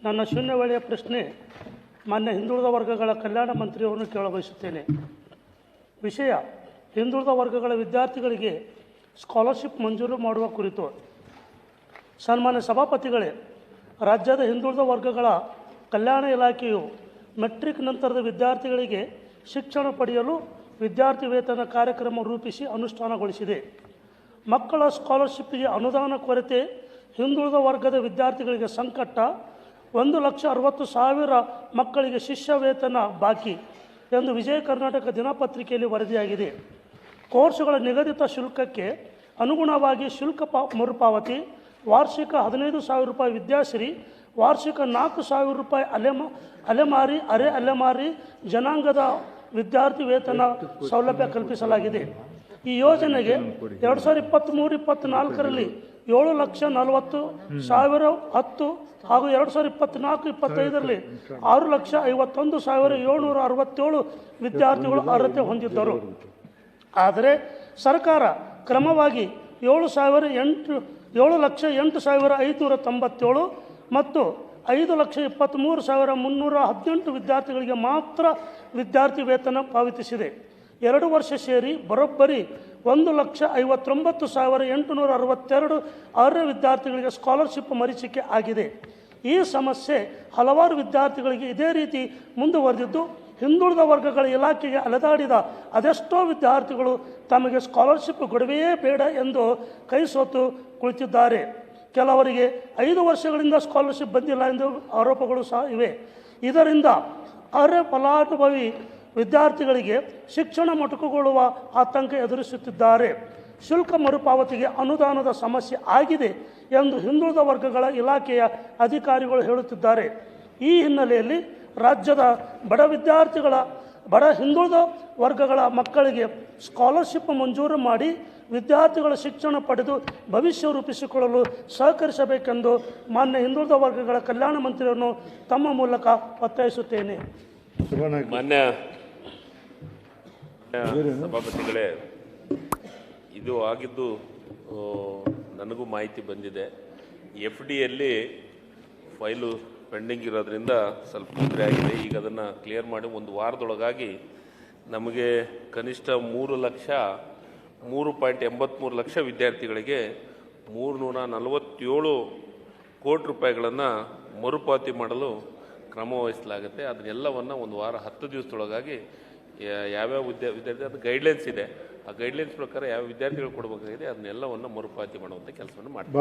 ನನ್ನ ಶೂನ್ಯ ವೇಳೆಯ ಪ್ರಶ್ನೆ ಮಾನ್ಯ ಹಿಂದುಳಿದ ವರ್ಗಗಳ ಕಲ್ಯಾಣ ಮಂತ್ರಿಯವರನ್ನು ಕೇಳಬಯಸುತ್ತೇನೆ. ವಿಷಯ ಹಿಂದುಳಿದ ವರ್ಗಗಳ ವಿದ್ಯಾರ್ಥಿಗಳಿಗೆ ಸ್ಕಾಲರ್ಶಿಪ್ ಮಂಜೂರು ಮಾಡುವ ಕುರಿತು. ಸನ್ಮಾನ್ಯ ಸಭಾಪತಿಗಳೇ, ರಾಜ್ಯದ ಹಿಂದುಳಿದ ವರ್ಗಗಳ ಕಲ್ಯಾಣ ಇಲಾಖೆಯು ಮೆಟ್ರಿಕ್ ನಂತರದ ವಿದ್ಯಾರ್ಥಿಗಳಿಗೆ ಶಿಕ್ಷಣ ಪಡೆಯಲು ವಿದ್ಯಾರ್ಥಿ ವೇತನ ಕಾರ್ಯಕ್ರಮ ರೂಪಿಸಿ ಅನುಷ್ಠಾನಗೊಳಿಸಿದೆ. ಮಕ್ಕಳ ಸ್ಕಾಲರ್ಶಿಪ್ಗೆ ಅನುದಾನ ಕೊರತೆ ಹಿಂದುಳಿದ ವರ್ಗದ ವಿದ್ಯಾರ್ಥಿಗಳಿಗೆ ಸಂಕಟ. 1,60,000 ಮಕ್ಕಳಿಗೆ ಶಿಷ್ಯ ವೇತನ ಬಾಕಿ ಎಂದು ವಿಜಯ ಕರ್ನಾಟಕ ದಿನಪತ್ರಿಕೆಯಲ್ಲಿ ವರದಿಯಾಗಿದೆ. ಕೋರ್ಸುಗಳ ನಿಗದಿತ ಶುಲ್ಕಕ್ಕೆ ಅನುಗುಣವಾಗಿ ಶುಲ್ಕ ಮರುಪಾವತಿ, ವಾರ್ಷಿಕ 15,000 ರೂಪಾಯಿ ವಿದ್ಯಾಶ್ರೀ, ವಾರ್ಷಿಕ 4,000 ರೂಪಾಯಿ ಅಲೆಮಾರಿ ಅರೆ ಅಲೆಮಾರಿ ಜನಾಂಗದ ವಿದ್ಯಾರ್ಥಿ ವೇತನ ಸೌಲಭ್ಯ ಕಲ್ಪಿಸಲಾಗಿದೆ. ಈ ಯೋಜನೆಗೆ 2023-24ರಲ್ಲಿ 7,40,000 10 ಹಾಗೂ 2024-25ರಲ್ಲಿ 6,51,767 ವಿದ್ಯಾರ್ಥಿಗಳು ಅರ್ಹತೆ ಹೊಂದಿದ್ದರು. ಆದರೆ ಸರ್ಕಾರ ಕ್ರಮವಾಗಿ 7,08,597 ಮತ್ತು 5,23,318 ವಿದ್ಯಾರ್ಥಿಗಳಿಗೆ ಮಾತ್ರ ವಿದ್ಯಾರ್ಥಿ ವೇತನ ಪಾವತಿಸಿದೆ. 2 ವರ್ಷ ಸೇರಿ ಬರೋಬ್ಬರಿ 1,59,862 ಅರ್ಹ ವಿದ್ಯಾರ್ಥಿಗಳಿಗೆ ಸ್ಕಾಲರ್ಶಿಪ್ ಮರೀಚಿಕೆ ಆಗಿದೆ. ಈ ಸಮಸ್ಯೆ ಹಲವಾರು ವಿದ್ಯಾರ್ಥಿಗಳಿಗೆ ಇದೇ ರೀತಿ ಮುಂದುವರೆದಿದ್ದು, ಹಿಂದುಳಿದ ವರ್ಗಗಳ ಇಲಾಖೆಗೆ ಅಲೆದಾಡಿದ ಅದೆಷ್ಟೋ ವಿದ್ಯಾರ್ಥಿಗಳು ತಮಗೆ ಸ್ಕಾಲರ್ಶಿಪ್ ಕೊಡುವೆಯೇ ಬೇಡ ಎಂದು ಕೈ ಸೋತು ಕುಳಿತಿದ್ದಾರೆ. ಕೆಲವರಿಗೆ 5 ವರ್ಷಗಳಿಂದ ಸ್ಕಾಲರ್ಶಿಪ್ ಬಂದಿಲ್ಲ ಎಂದು ಆರೋಪಗಳು ಸಹ ಇವೆ. ಇದರಿಂದ ಅರ್ಹ ಫಲಾನುಭವಿ ವಿದ್ಯಾರ್ಥಿಗಳಿಗೆ ಶಿಕ್ಷಣ ಮೊಟಕುಗೊಳ್ಳುವ ಆತಂಕ ಎದುರಿಸುತ್ತಿದ್ದಾರೆ. ಶುಲ್ಕ ಮರುಪಾವತಿಗೆ ಅನುದಾನದ ಸಮಸ್ಯೆ ಆಗಿದೆ ಎಂದು ಹಿಂದುಳಿದ ವರ್ಗಗಳ ಇಲಾಖೆಯ ಅಧಿಕಾರಿಗಳು ಹೇಳುತ್ತಿದ್ದಾರೆ. ಈ ಹಿನ್ನೆಲೆಯಲ್ಲಿ ರಾಜ್ಯದ ಬಡ ಹಿಂದುಳಿದ ವರ್ಗಗಳ ಮಕ್ಕಳಿಗೆ ಸ್ಕಾಲರ್ಶಿಪ್ ಮಂಜೂರು ಮಾಡಿ ವಿದ್ಯಾರ್ಥಿಗಳ ಶಿಕ್ಷಣ ಪಡೆದು ಭವಿಷ್ಯ ರೂಪಿಸಿಕೊಳ್ಳಲು ಸಹಕರಿಸಬೇಕೆಂದು ಮಾನ್ಯ ಹಿಂದುಳಿದ ವರ್ಗಗಳ ಕಲ್ಯಾಣ ಮಂತ್ರಿಯವರನ್ನು ತಮ್ಮ ಮೂಲಕ ಒತ್ತಾಯಿಸುತ್ತೇನೆ. ಮಾನ್ಯ ಸಭಾಪತಿಗಳೇ, ಇದು ಆಗಿದ್ದು ನನಗೂ ಮಾಹಿತಿ ಬಂದಿದೆ. FDಯಲ್ಲಿ ಫೈಲು ಪೆಂಡಿಂಗ್ ಇರೋದ್ರಿಂದ ಸ್ವಲ್ಪ ತೊಂದರೆ ಆಗಿದೆ. ಈಗ ಅದನ್ನು ಕ್ಲಿಯರ್ ಮಾಡಿ 1 ವಾರದೊಳಗಾಗಿ ನಮಗೆ ಕನಿಷ್ಠ 3.83 ಲಕ್ಷ ವಿದ್ಯಾರ್ಥಿಗಳಿಗೆ 347 ಕೋಟಿ ರೂಪಾಯಿಗಳನ್ನು ಮರುಪಾವತಿ ಮಾಡಲು ಕ್ರಮ ವಹಿಸಲಾಗುತ್ತೆ. ಅದನ್ನೆಲ್ಲವನ್ನು 1 ವಾರ 10 ದಿವಸದೊಳಗಾಗಿ ಯಾವ್ಯಾವ ವಿದ್ಯಾರ್ಥಿ ಅದು ಗೈಡ್ಲೈನ್ಸ್ ಇದೆ, ಆ ಗೈಡ್ಲೈನ್ಸ್ ಪ್ರಕಾರ ಯಾವ ವಿದ್ಯಾರ್ಥಿಗಳು ಕೊಡಬೇಕಾಗಿದೆ ಅದನ್ನೆಲ್ಲವನ್ನು ಮರುಪಾವತಿ ಮಾಡುವಂಥ ಕೆಲಸವನ್ನು ಮಾಡ್ತೀವಿ.